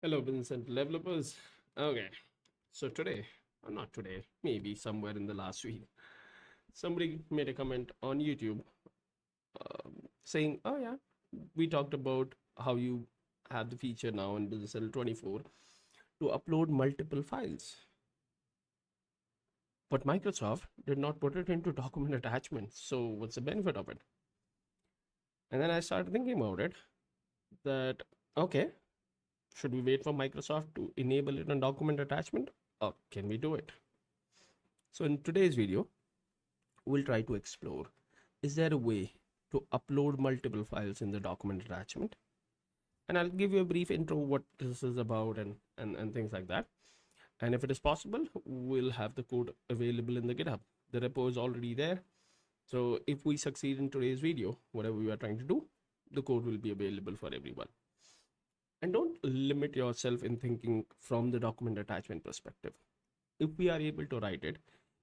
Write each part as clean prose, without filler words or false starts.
Hello, business and developers. Okay, so today, or not today, maybe somewhere in the last week, somebody made a comment on YouTube saying, "Oh yeah, we talked about how you have the feature now in Business Central 24 to upload multiple files, but Microsoft did not put it into document attachments. So what's the benefit of it?" And then I started thinking about it. That okay, should we wait for Microsoft to enable it on document attachment, or can we do it? So in today's video, we'll try to explore, is there a way to upload multiple files in the document attachment? And I'll give you a brief intro what this is about and things like that. And if it is possible, we'll have the code available in the GitHub. The repo is already there. So if we succeed in today's video, whatever we are trying to do, the code will be available for everyone. And don't limit yourself in thinking from the document attachment perspective. If we are able to write it,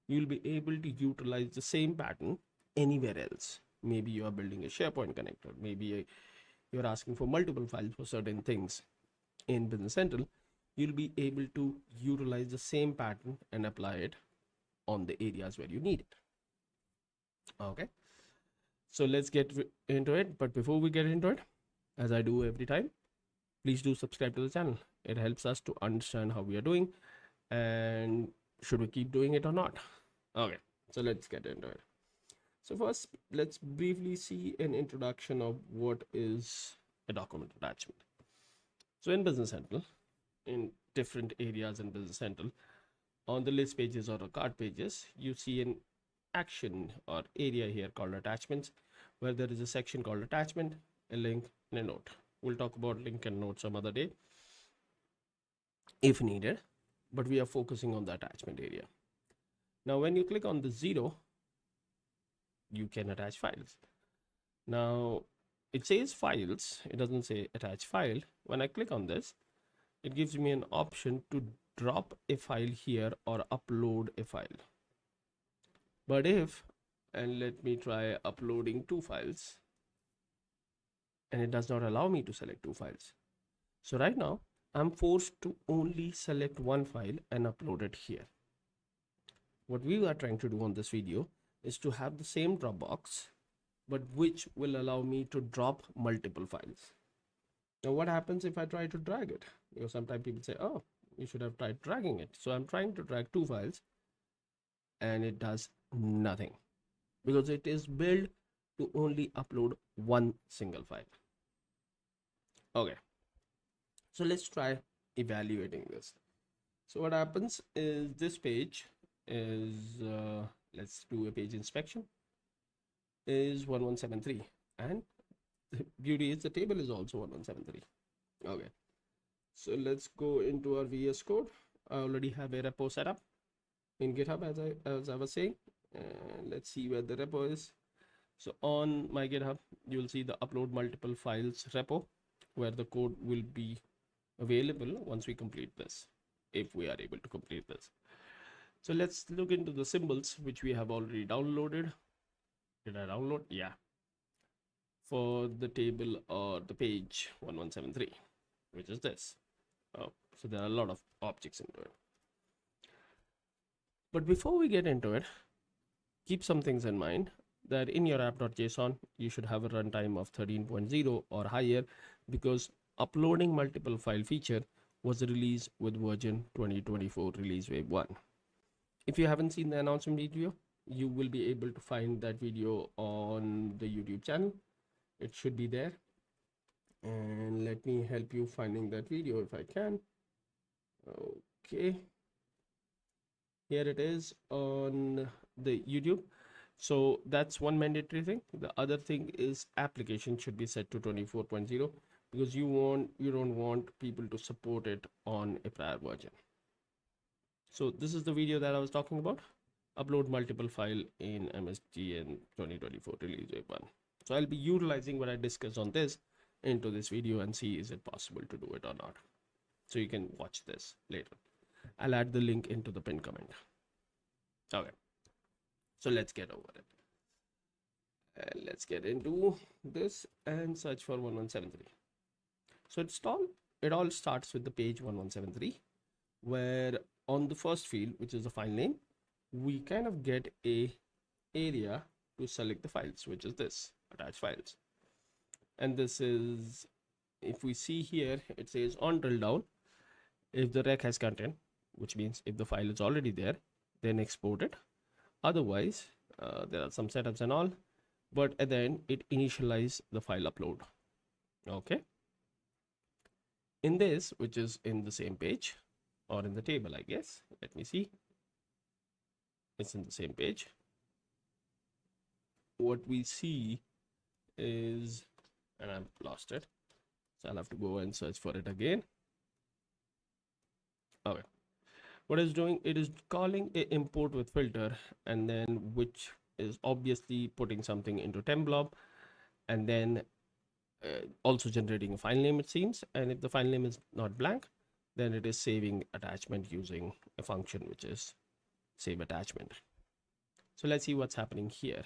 you'll be able to utilize the same pattern anywhere else. Maybe you are building a SharePoint connector. Maybe you're asking for multiple files for certain things in Business Central. You'll be able to utilize the same pattern and apply it on the areas where you need it. Okay. So let's get into it. But before we get into it, as I do every time, please do subscribe to the channel. It helps us to understand how we are doing and should we keep doing it or not. Okay, so let's get into it. So first, let's briefly see an introduction of what is a document attachment. So in Business Central, in different areas in Business Central, on the list pages or the card pages, you see an action or area here called attachments, where there is a section called attachment, a link, and a note. We'll talk about link and note some other day if needed, but we are focusing on the attachment area. Now, when you click on the 0, you can attach files. Now, it says files, it doesn't say attach file. When I click on this, it gives me an option to drop a file here or upload a file. But if, and let me try uploading 2 files, and it does not allow me to select 2 files. So right now, I'm forced to only select 1 file and upload it here. What we are trying to do on this video is to have the same Dropbox, but which will allow me to drop multiple files. Now, what happens if I try to drag it? Because sometimes people say, oh, you should have tried dragging it. So I'm trying to drag 2 files and it does nothing because it is built to only upload 1 single file. Okay, so let's try evaluating this. So what happens is this page is, let's do a page inspection, is 1173, and the beauty is the table is also 1173. Okay, so let's go into our VS Code. I already have a repo set up in GitHub, as I was saying, and let's see where the repo is. So on my GitHub, you'll see the upload multiple files repo, where the code will be available once we complete this, if we are able to complete this. So let's look into the symbols which we have already downloaded. Did I download? Yeah. For the table or the page 1173, which is this. Oh, so there are a lot of objects into it. But before we get into it, keep some things in mind that in your app.json, you should have a runtime of 13.0 or higher, because uploading multiple file feature was released with version 2024 release wave 1. If you haven't seen the announcement video, you will be able to find that video on the YouTube channel. It should be there. And let me help you finding that video if I can. Okay. Here it is on the YouTube. So that's one mandatory thing. The other thing is application should be set to 24.0, because you don't want people to support it on a prior version. So this is the video that I was talking about. Upload multiple file in MSGN 2024 release wave 1. So I'll be utilizing what I discussed on this into this video and see is it possible to do it or not. So you can watch this later. I'll add the link into the pinned comment. Okay. So let's get over it. And let's get into this and search for 1173. So install it all starts with the page 1173, where on the first field, which is the file name, we kind of get a area to select the files, which is this attach files. And this is, if we see here, it says on drill down, if the rec has content, which means if the file is already there, then export it. Otherwise, there are some setups and all, but at the end, it initializes the file upload. Okay. In this, which is in the same page or in the table, I guess. Let me see. It's in the same page. What we see is, and I've lost it, so I'll have to go and search for it again. Okay. What it's doing, it is calling a import with filter, and then which is obviously putting something into temp blob, and then also generating a file name, it seems. And if the file name is not blank, then it is saving attachment using a function which is save attachment. So let's see what's happening here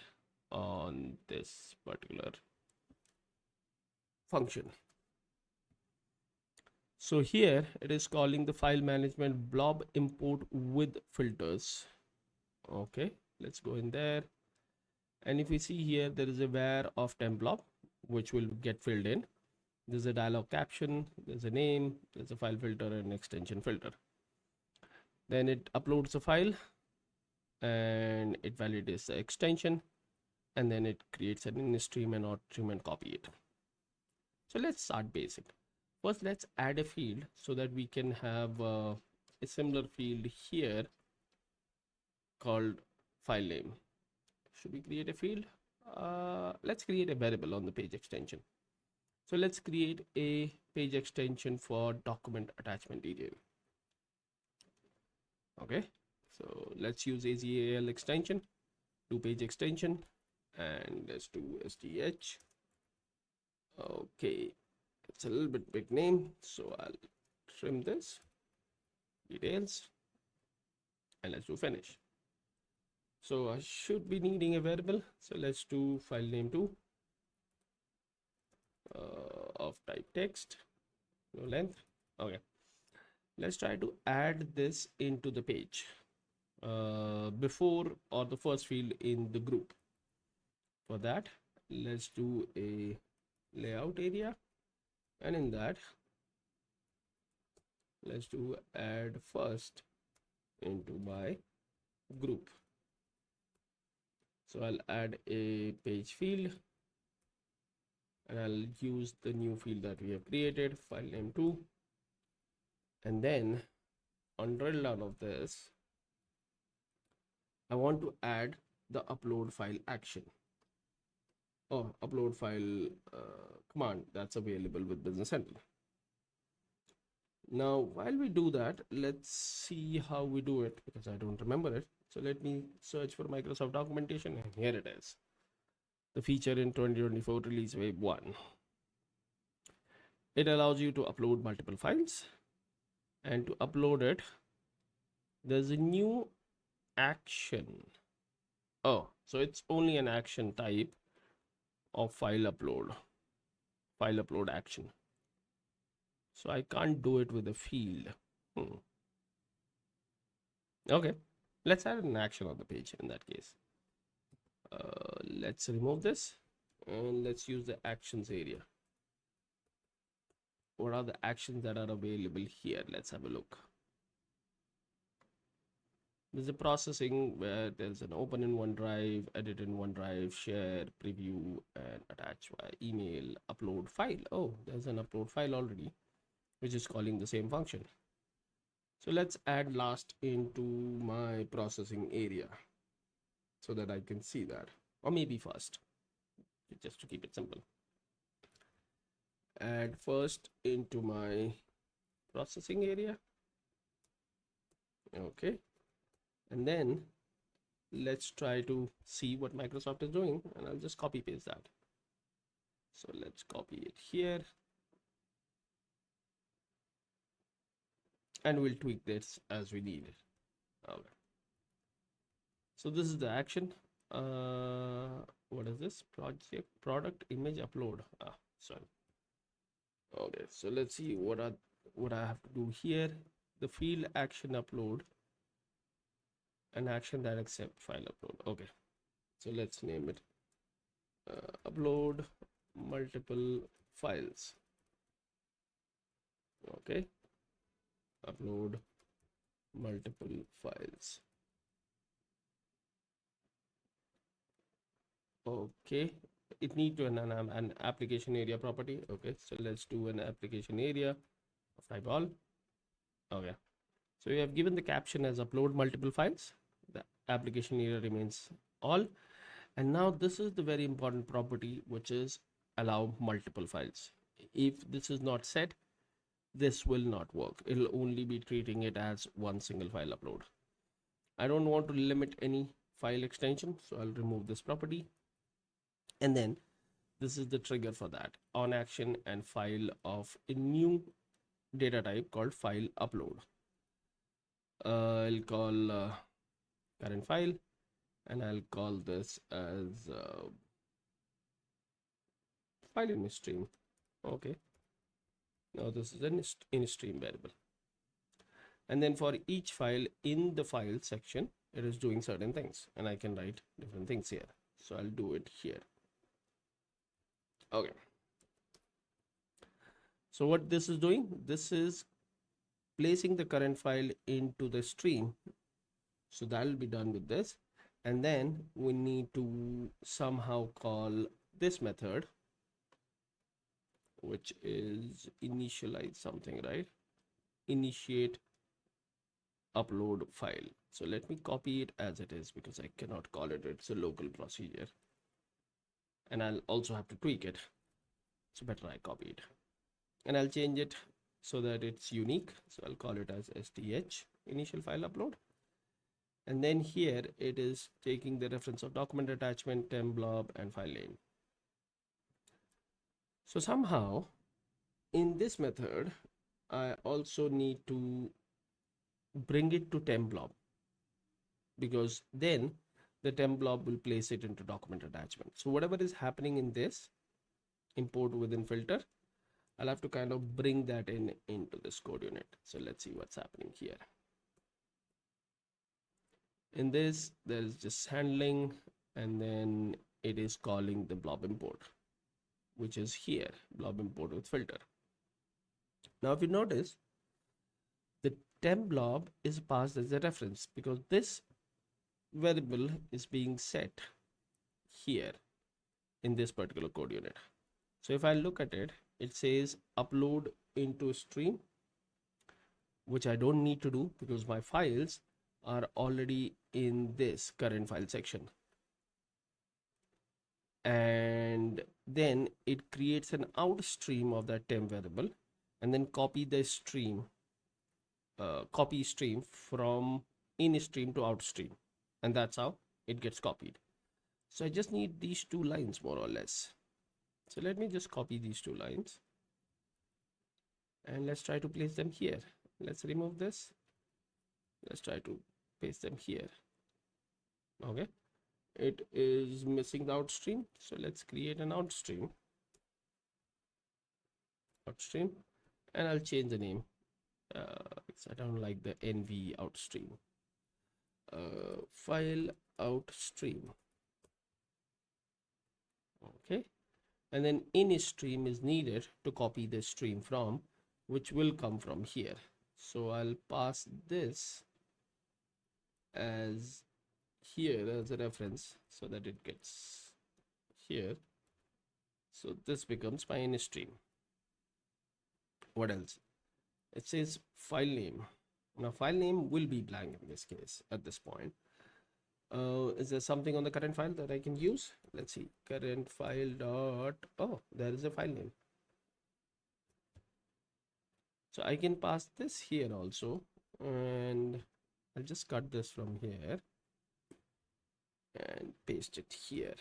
on this particular function. So here it is calling the file management blob import with filters. Okay, let's go in there. And if we see here, there is a where of temp blob, which will get filled in. There's a dialog caption, there's a name, there's a file filter and extension filter. Then it uploads the file and it validates the extension, and then it creates an in stream and out stream and copy it. So let's start basic. First, let's add a field so that we can have a similar field here called file name. Should we create a field? Let's create a variable on the page extension. So let's create a page extension for document attachment detail. Okay, so let's use AZAL extension, do page extension, and let's do SDH. Okay, it's a little bit big name, so I'll trim this, details, and let's do finish. So I should be needing a variable, so let's do file name 2 of type text, no length. Okay, let's try to add this into the page before or the first field in the group. For that, let's do a layout area, and in that let's do add first into my group. So I'll add a page field, and I'll use the new field that we have created, file name 2, and then on drill down of this, I want to add the upload file action, or upload file command that's available with Business Central. Now, while we do that, let's see how we do it, because I don't remember it. So let me search for Microsoft documentation, and here it is. The feature in 2024 release wave 1. It allows you to upload multiple files, and to upload it, there's a new action. Oh, so it's only an action type of file upload action. So I can't do it with a field. Okay, let's add an action on the page in that case. Let's remove this and let's use the actions area. What are the actions that are available here? Let's have a look. There's a processing where there's an open in OneDrive, edit in OneDrive, share, preview, and attach via email, upload file. Oh, there's an upload file already, which is calling the same function. So let's add last into my processing area so that I can see that, or maybe first, just to keep it simple. Add first into my processing area. Okay, and then let's try to see what Microsoft is doing, and I'll just copy paste that. So let's copy it here, and we'll tweak this as we need it. Okay, so this is the action. What is this? Product image upload. Sorry, Okay, so let's see what I have to do here. The field action upload, an action that accept file upload. Okay, so let's name it upload multiple files. Okay, upload multiple files. Okay, it need to an application area property. Okay, so let's do an application area of type all. Okay, so we have given the caption as upload multiple files. The application area remains all. And now this is the very important property, which is allow multiple files. If this is not set, this will not work. It'll only be treating it as one single file upload. I don't want to limit any file extension, so I'll remove this property. And then this is the trigger for that on action and file of a new data type called file upload. I'll call current file, and I'll call this as file in stream. Okay, now this is an in stream variable, and then for each file in the file section, it is doing certain things, and I can write different things here. So I'll do it here. Okay, so what this is doing, this is placing the current file into the stream. So that will be done with this, and then we need to somehow call this method, which is initialize something, right? Initiate upload file. So let me copy it as it is, because I cannot call it, it's a local procedure, and I'll also have to tweak it. So better I copy it, and I'll change it so that it's unique. So I'll call it as sth initial file upload, and then here it is taking the reference of document attachment, temp blob, and file name. So somehow in this method, I also need to bring it to temp blob, because then the temp blob will place it into document attachment. So whatever is happening in this import within filter, I'll have to kind of bring that into this code unit. So let's see what's happening here. In this, there is just handling, and then it is calling the blob import, which is here, blob import with filter. Now if you notice, the temp blob is passed as a reference, because this variable is being set here in this particular code unit. So if I look at it, it says upload into stream, which I don't need to do because my files are already in this current file section. And then it creates an out stream of that temp variable, and then copy the stream, copy stream from in stream to out stream, and that's how it gets copied. So I just need these two lines more or less. So let me just copy these two lines, and let's try to place them here. Let's remove this. Let's try to paste them here. Okay, it is missing the outstream, so let's create an outstream, and I'll change the name. I don't like the nv outstream. File outstream. Okay, and then in stream is needed to copy the stream from, which will come from here. So I'll pass this as here as a reference so that it gets here. So this becomes my in stream. What else? It says file name. Now file name will be blank in this case at this point. Is there something on the current file that I can use? Let's see, current file dot, oh, there is a file name. So I can pass this here also, and I'll just cut this from here and paste it here.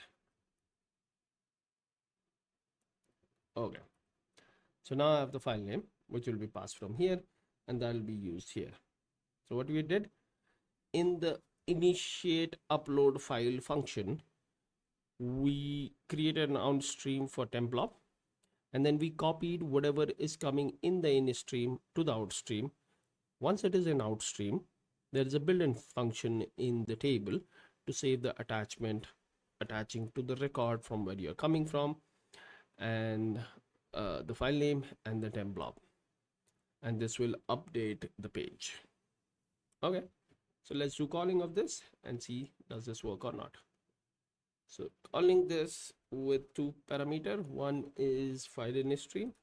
Okay, so now I have the file name, which will be passed from here, and that will be used here. So what we did in the initiate upload file function, we created an outstream for temp blob, And then we copied whatever is coming in the in stream to the out stream. Once it is in out stream, there is a built-in function in the table to save the attachment attaching to the record from where you're coming from, and the file name and the temp blob, and this will update the page. Okay, so let's do calling of this and see does this work or not. So calling this with two parameter, one is file in stream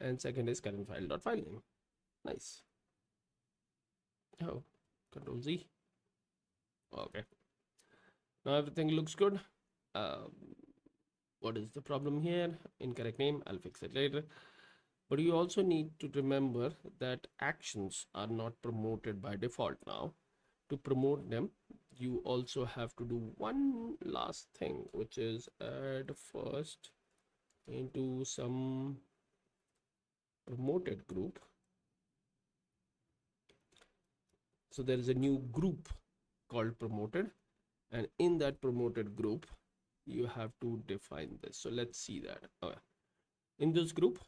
and second is current file dot file name. Nice. Oh, Control Z. Okay, now everything looks good. What is the problem here? Incorrect name, I'll fix it later. But you also need to remember that actions are not promoted by default now. To promote them, you also have to do one last thing, which is add first into some promoted group. So there is a new group called promoted, and in that promoted group you have to define this. So let's see that. Okay. In this group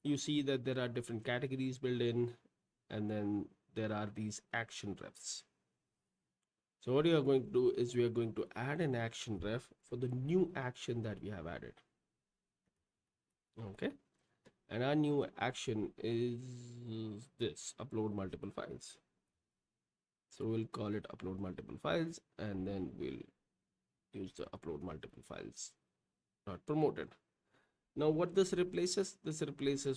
you see that there are different categories built in, and then there are these action refs. So what we are going to do is we are going to add an action ref for the new action that we have added. Okay, and our new action is this: upload multiple files. So we'll call it upload multiple files, and then we'll use the upload multiple files not promoted. Now what this replaces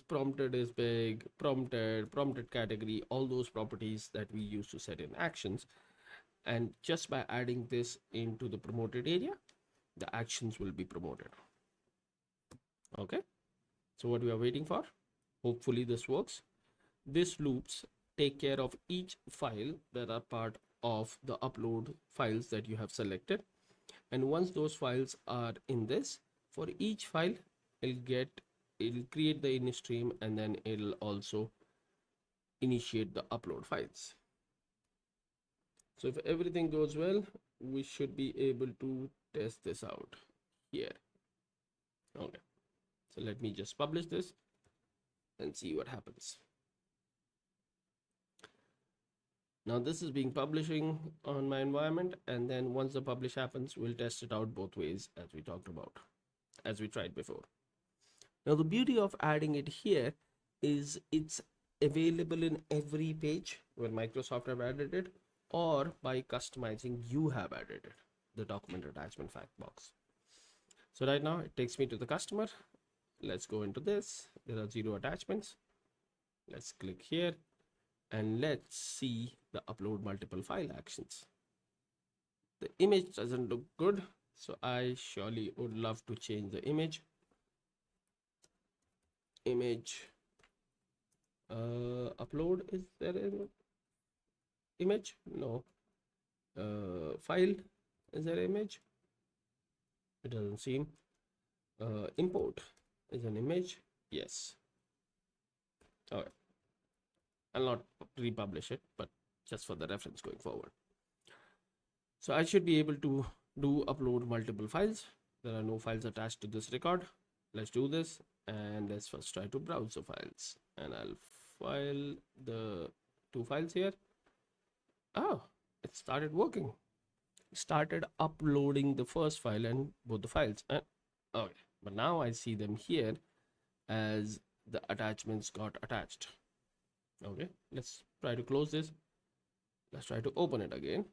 prompted is big, prompted category, all those properties that we used to set in actions. And just by adding this into the promoted area, the actions will be promoted. Okay, so what we are waiting for, hopefully this works. This loops take care of each file that are part of the upload files that you have selected, and once those files are in this, for each file it'll create the in stream, and then it'll also initiate the upload files. So if everything goes well, we should be able to test this out here. Okay, so let me just publish this and see what happens. Now this is being publishing on my environment, and then once the publish happens, we'll test it out both ways as we talked about, as we tried before. Now the beauty of adding it here is it's available in every page where Microsoft have added it, or by customizing you have added it, the document attachment fact box. So right now it takes me to the customer. Let's go into this. There are 0 attachments. Let's click here and let's see the upload multiple file actions. The image doesn't look good, so I surely would love to change the image. Upload, is there an image? No. File, is there image? It doesn't seem. Import is an image. Yes. Okay, I'll not republish it, but just for the reference going forward. So I should be able to do upload multiple files. There are no files attached to this record. Let's do this, and let's first try to browse the files, and I'll file the 2 files here. Oh, it started working. It started uploading the first file and both the files. Okay, but now I see them here as the attachments got attached. Okay, let's try to close this. Let's try to open it again.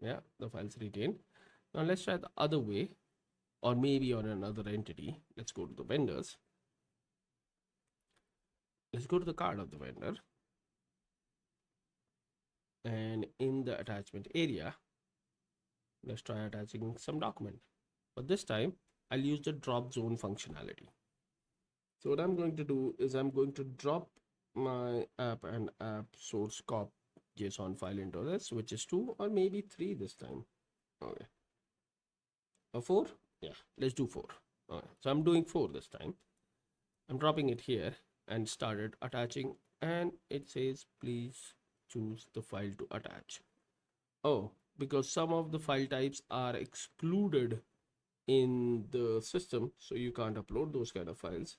Yeah, the files retained. Now let's try the other way, or maybe on another entity. Let's go to the vendors. Let's go to the card of the vendor, and in the attachment area, let's try attaching some document. But this time I'll use the drop zone functionality. So what I'm going to do is I'm going to drop my app and app source cop JSON file into this, which is 2 or maybe 3 this time. Okay, or 4. Yeah, let's do 4. Okay, so I'm doing 4 this time. I'm dropping it here and started attaching, and it says please choose the file to attach. Oh, because some of the file types are excluded in the system, so you can't upload those kind of files.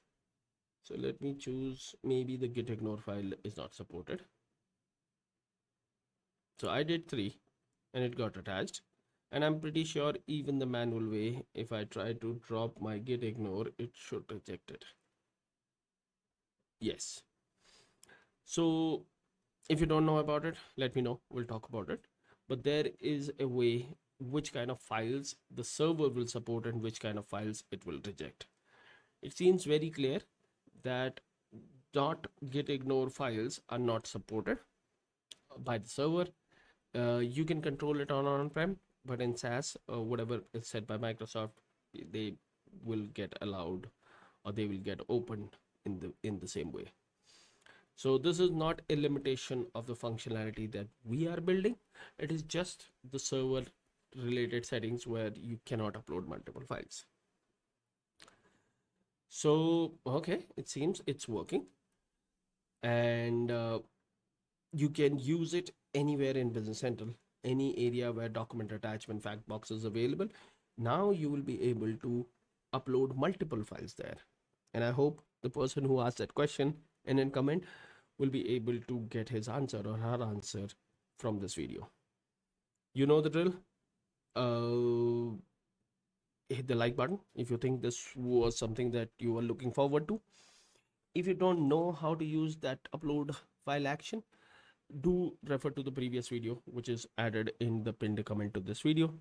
So let me choose, maybe the git ignore file is not supported. So I did 3 and it got attached. And I'm pretty sure even the manual way, if I try to drop my git ignore, it should reject it. Yes. So if you don't know about it, let me know, we'll talk about it. But there is a way which kind of files the server will support and which kind of files it will reject. It seems very clear that .git ignore files are not supported by the server. You can control it on-prem, but in SaaS, whatever is said by Microsoft, they will get allowed, or they will get opened in the same way. So this is not a limitation of the functionality that we are building. It is just the server related settings where you cannot upload multiple files. So, okay, it seems it's working. And you can use it anywhere in Business Central, any area where document attachment fact box is available. Now you will be able to upload multiple files there. And I hope the person who asked that question in a comment will be able to get his answer or her answer from this video. You know the drill. Hit the like button if you think this was something that you are looking forward to. If you don't know how to use that upload file action, do refer to the previous video, which is added in the pinned comment to this video.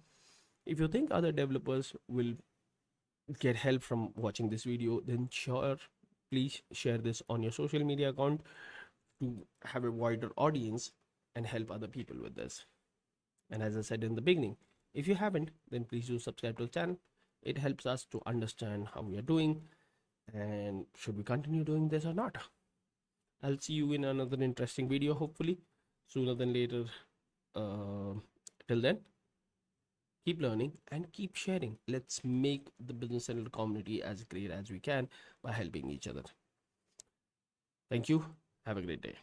If you think other developers will get help from watching this video, then sure, please share this on your social media account to have a wider audience and help other people with this. And as I said in the beginning, if you haven't, then please do subscribe to the channel. It helps us to understand how we are doing and should we continue doing this or not. I'll see you in another interesting video, hopefully sooner than later. Till then, keep learning and keep sharing. Let's make the Business Central community as great as we can by helping each other. Thank you. Have a great day.